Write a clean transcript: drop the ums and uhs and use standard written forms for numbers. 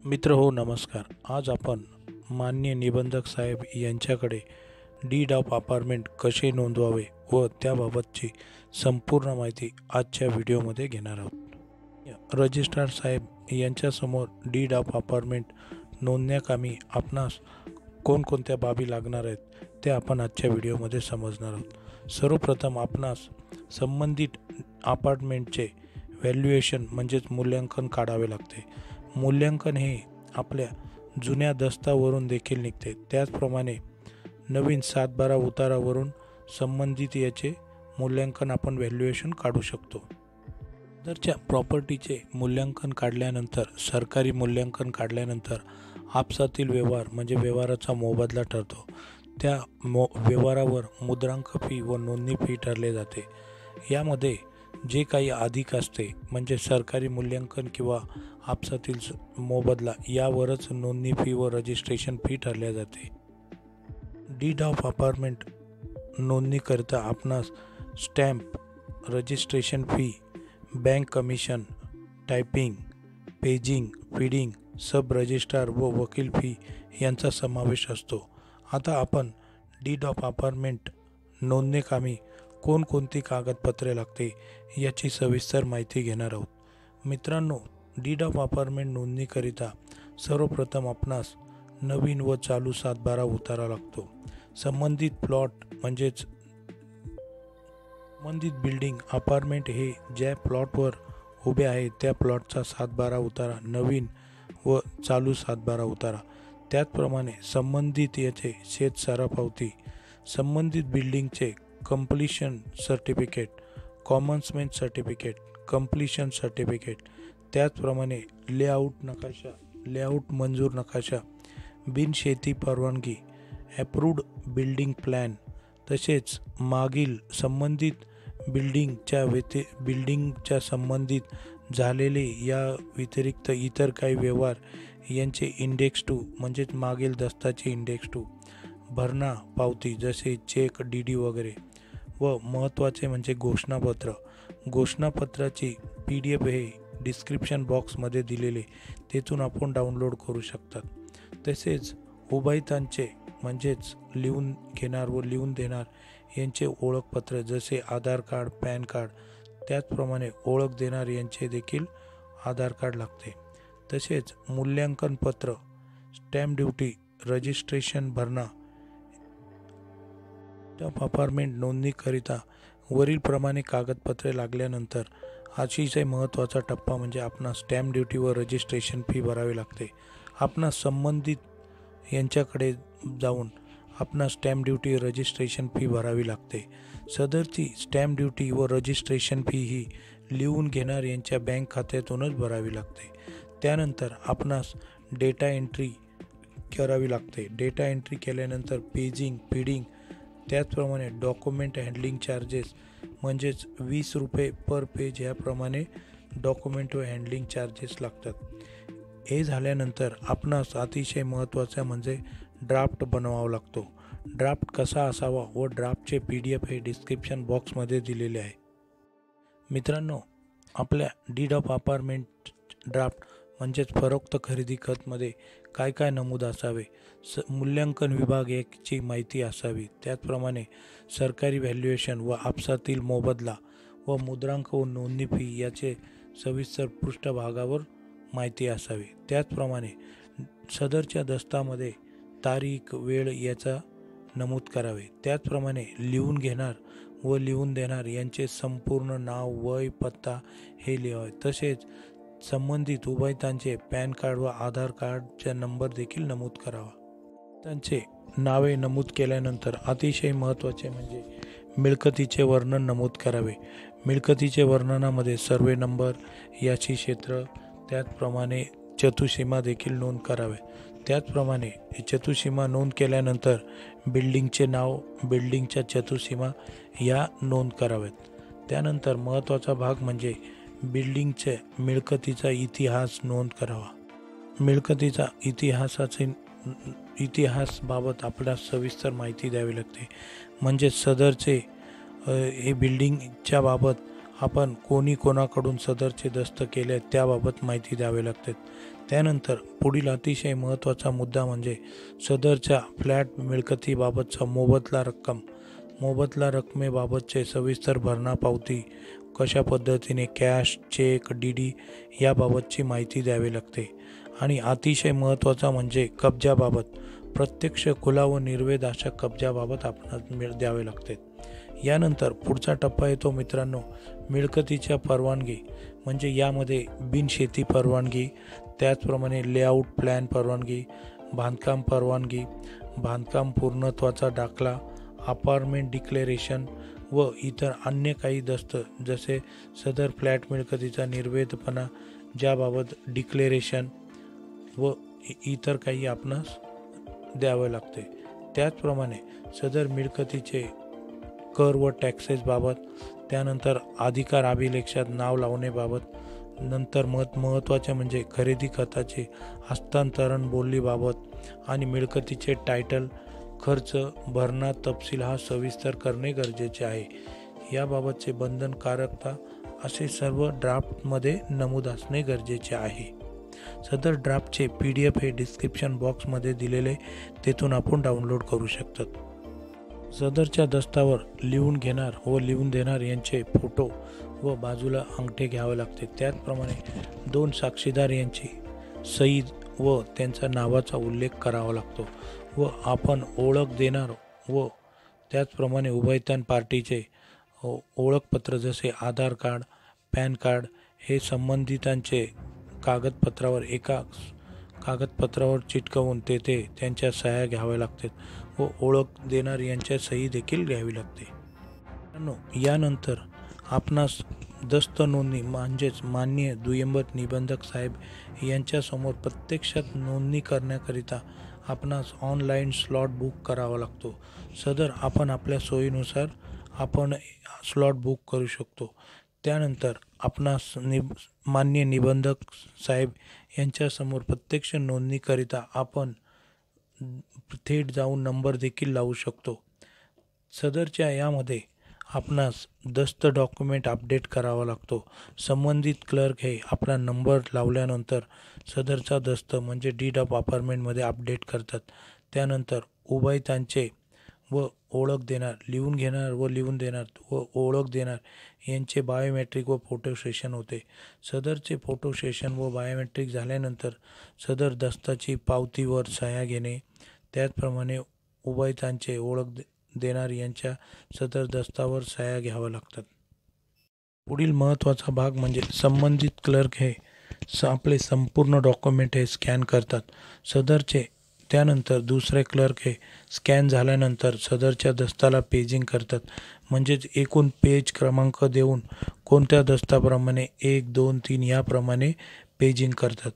मित्र हो नमस्कार. आज आपण माननीय निबंधक साहेब यांच्याकडे डीड ऑफ अपार्टमेंट कसे नोंदवावे व त्याबाबतची संपूर्ण माहिती आजच्या व्हिडिओमध्ये घेणार आहोत. रजिस्ट्रार साहेब यांच्यासमोर डीड ऑफ अपार्टमेंट नोंदण्याकामी आपणास कोणकोणत्या बाबी लागणार आहेत ते आपण आजच्या व्हिडिओमध्ये समजणार आहोत. सर्वप्रथम आपणास संबंधित अपार्टमेंटचे व्हॅल्युएशन म्हणजेच मूल्यांकन काढावे लागते. मूल्यांकन हे आपल्या जुन्या दस्तावरून देखील निघते. त्याचप्रमाणे नवीन 7/12 उतारावरून संबंधित याचे मूल्यांकन आपण व्हॅल्युएशन काढू शकतो. सदरच्या प्रॉपर्टीचे मूल्यांकन काढल्यानंतर सरकारी मूल्यांकन काढल्यानंतर आपसातील व्यवहार म्हणजे व्यवहाराचा मोबदला ठरतो. त्या व्यवहारावर मुद्रांक फी व नोंदणी फी ठरले जाते. यामध्ये जे काही अधिक असते म्हणजे सरकारी मूल्यांकन किंवा आपसातील मोबदला यावरच नोंदणी फी व रजिस्ट्रेशन फी ठरल्या जाते. डीड ऑफ अपार्टमेंट नोंदणीकरिता आपणास stamp, registration fee, bank commission, typing, paging, feeding, sub registrar व वकील फी यांचा समावेश असतो. आता आपण डीड ऑफ अपार्टमेंट नोंदणीकामी कोणकोणती कागदपत्रे लागते याची सविस्तर माहिती घेणार आहोत. मित्रांनो, डीड ऑफ अपार्टमेंट नोंदणीकरिता सर्वप्रथम आपणास नवीन व चालू 7/12 उतारा लागतो. संबंधित प्लॉट म्हणजेच संबंधित बिल्डिंग अपार्टमेंट हे ज्या प्लॉटवर उभे आहे त्या प्लॉटचा 7/12 उतारा, नवीन व चालू 7/12 उतारा. त्याचप्रमाणे संबंधित याचे शेत सारापावती, संबंधित बिल्डिंगचे completion certificate, commencement certificate, completion certificate, त्याचप्रमाणे लेआउट मंजूर नकाशा, बिनशेती परवानगी, ॲप्रूव्ड बिल्डिंग प्लॅन, तसेच मागील संबंधित बिल्डिंगच्या संबंधित झालेले या व्यतिरिक्त इतर काही व्यवहार यांचे इंडेक्स 2 म्हणजेच मागील दस्ताचे इंडेक्स 2, भरणा पावती जसे चेक, DD वगैरे, व महत्त्वाचे म्हणजे घोषणापत्राची PDF हे डिस्क्रिप्शन बॉक्समध्ये दिलेले तेथून आपण डाउनलोड करू शकतात. तसेच उभयतांचे म्हणजेच लिहून घेणार व लिहून देणार यांचे ओळखपत्र जसे आधार कार्ड, पॅन कार्ड, त्याचप्रमाणे ओळख देणार यांचे देखील आधार कार्ड लागते. तसेच मूल्यांकन पत्र, स्टॅम्प ड्युटी, रजिस्ट्रेशन भरणा. अपार्टमेंट नोंदणीकरिता वरीलप्रमाणे कागदपत्रे लागल्यानंतर अतिशय महत्त्वाचा टप्पा म्हणजे आपणास स्टॅम्प ड्युटी व रजिस्ट्रेशन फी भरावी लागते. आपणास संबंधित यांच्याकडे जाऊन आपणास स्टॅम्प ड्युटी, रजिस्ट्रेशन फी भरावी लागते. सदरची स्टॅम्प ड्युटी व रजिस्ट्रेशन फी ही लिहून घेणार यांच्या बँक खात्यातूनच भरावी लागते. त्यानंतर आपणास डेटा एंट्री करावी लागते. डेटा एंट्री केल्यानंतर पेजिंग, फीडिंग, त्याचप्रमाणे डॉक्युमेंट हँडलिंग चार्जेस म्हणजेच 20 रुपये पर पेज याप्रमाणे डॉक्युमेंट व हँडलिंग चार्जेस लागतात. हे झाल्यानंतर आपणास अतिशय महत्त्वाचा म्हणजे ड्राफ्ट बनवावा लागतो. ड्राफ्ट कसा असावा व ड्राफ्टचे PDF हे डिस्क्रिप्शन बॉक्समध्ये दिलेले आहे. मित्रांनो, आपल्या डीड ऑफ अपार्टमेंट ड्राफ्ट म्हणजेच फरोक्त खरेदी खतमध्ये काय काय नमूद असावे, मूल्यांकन विभाग याची माहिती असावी, त्याचप्रमाणे सरकारी व्हॅल्युएशन व आपसातील मोबदला व मुद्रांक व नोंदणी फी याचे सविस्तर पृष्ठभागावर माहिती असावी. त्याचप्रमाणे सदरच्या दस्तामध्ये तारीख, वेळ याचा नमूद करावे. त्याचप्रमाणे लिहून घेणार व लिहून देणार यांचे संपूर्ण नाव, वय, पत्ता हे लिहावे. तसेच संबंधित उभयतांचे पॅन कार्ड व आधार कार्डचा नंबर देखील नमूद करावा. त्यांचे नावे नमूद केल्यानंतर अतिशय महत्त्वाचे म्हणजे मिळकतीचे वर्णन नमूद करावे. मिळकतीचे वर्णनामध्ये सर्वे नंबर, याची क्षेत्र, त्याचप्रमाणे चतुःसीमा देखील नोंद करावे. त्याचप्रमाणे चतुःसीमा नोंद केल्यानंतर बिल्डिंगचे नाव, बिल्डिंगच्या चतुःसीमा या नोंद कराव्यात. त्यानंतर महत्त्वाचा भाग म्हणजे बिल्डिंगचे मिळकतीचा इतिहास नोंद करावा. मिळकतीचा इतिहासबाबत आपल्याला सविस्तर माहिती द्यावी लागते. म्हणजे सदरचे हे बिल्डिंगच्या बाबत आपण कोणाकडून सदरचे दस्त केले त्याबाबत माहिती द्यावी लागते. त्यानंतर पुढील अतिशय महत्त्वाचा मुद्दा म्हणजे सदरच्या फ्लॅट मिळकतीबाबतचा मोबदला रकमेबाबतचे सविस्तर भरणा पावती, कशा पद्धतीने कॅश, चेक, डी याबाबतची माहिती द्यावी लागते. आणि अतिशय महत्त्वाचा म्हणजे कब्जाबाबत, प्रत्यक्ष खुला व निर्वेद अशा कब्जाबाबत आपणास द्यावे लागते. यानंतर पुढचा टप्पा येतो मित्रांनो, मिळकतीच्या परवानगी, म्हणजे यामध्ये बिनशेती परवानगी, त्याचप्रमाणे लेआउट प्लॅन परवानगी, बांधकाम परवानगी, बांधकाम पूर्णत्वाचा दाखला, अपार्टमेंट डिक्लेरेशन व इतर अन्य काही दस्त जसे सदर फ्लॅट मिळकतीचा निर्वेदपणा ज्याबाबत डिक्लेरेशन व इतर काही आपणास द्यावे लागते. त्याचप्रमाणे सदर मिळकतीचे कर व टॅक्सेस बाबत, त्यानंतर अधिकार अभिलेखात नाव लावण्याबाबत, नंतर महत्त्वाचे म्हणजे खरेदी खताचे हस्तांतरण बोलीबाबत आणि मिळकतीचे टायटल, खर्च भरणा तपशील हा सविस्तर करणे गरजेचे आहे. याबाबतचे बंधनकारकता असे सर्व ड्राफ्टमध्ये नमूद असणे गरजेचे आहे. सदर ड्राफ्टचे PDF हे डिस्क्रिप्शन बॉक्समध्ये दिलेले, तेथून आपण डाउनलोड करू शकतात. सदरच्या दस्तावर लिहून घेणार व लिहून देणार यांचे फोटो व बाजूला अंगठे घ्यावे लागते. त्याचप्रमाणे 2 साक्षीदार यांची सही व त्यांच्या नावाचा उल्लेख करावा लागतो व आपण ओळख देणार व त्याचप्रमाणे उभयतान पार्टीचे ओळखपत्र जसे आधार कार्ड, पॅन कार्ड हे संबंधितांचे कागदपत्रावर एका कागदपत्रावर चिटकवून तेथे त्यांच्या सह्या घ्याव्या लागतात व ओळख देणार यांच्या सही देखील घ्यावी लागते. यानंतर आपणास दस्त नोंदणी म्हणजेच माननीय दुय्यंबर निबंधक साहेब यांच्यासमोर प्रत्यक्षात नोंदणी करण्याकरिता आपणास ऑनलाईन स्लॉट बुक करावा लागतो. सदर आपण आपल्या सोयीनुसार आपण स्लॉट बुक करू शकतो. त्यानंतर आपणास माननीय निबंधक साहेब यांच्यासमोर प्रत्यक्ष नोंदणीकरिता आपण थेट जाऊन नंबर देखील लावू शकतो. सदरच्या यामध्ये आपणास दस्त डॉक्युमेंट अपडेट करावा लागतो. संबंधित क्लर्क हे आपला नंबर लावल्यानंतर सदरचा दस्त म्हणजे डीड ऑफ अपार्टमेंटमध्ये अपडेट करतात. त्यानंतर उभयतांचे व ओळख देणार, लिहून घेणार व लिहून देणार व ओळख देणार यांचे बायोमेट्रिक व फोटो सेशन होते. सदरचे फोटो सेशन व बायोमेट्रिक झाल्यानंतर सदर दस्ताची पावतीवर सह्या घेणे, त्याचप्रमाणे उभयतांचे ओळख देणार यांच्या सदर दस्तावर सह्या घ्याव्या लागतात. पुढील महत्त्वाचा भाग म्हणजे संबंधित क्लर्क हे आपले संपूर्ण डॉक्युमेंट हे स्कॅन करतात. सदरचे त्यानंतर दुसरे क्लर्क हे स्कॅन झाल्यानंतर सदरच्या दस्ताला पेजिंग करतात, म्हणजेच एकूण पेज क्रमांक देऊन कोणत्या दस्ताप्रमाणे 1, 2, 3 याप्रमाणे पेजिंग करतात.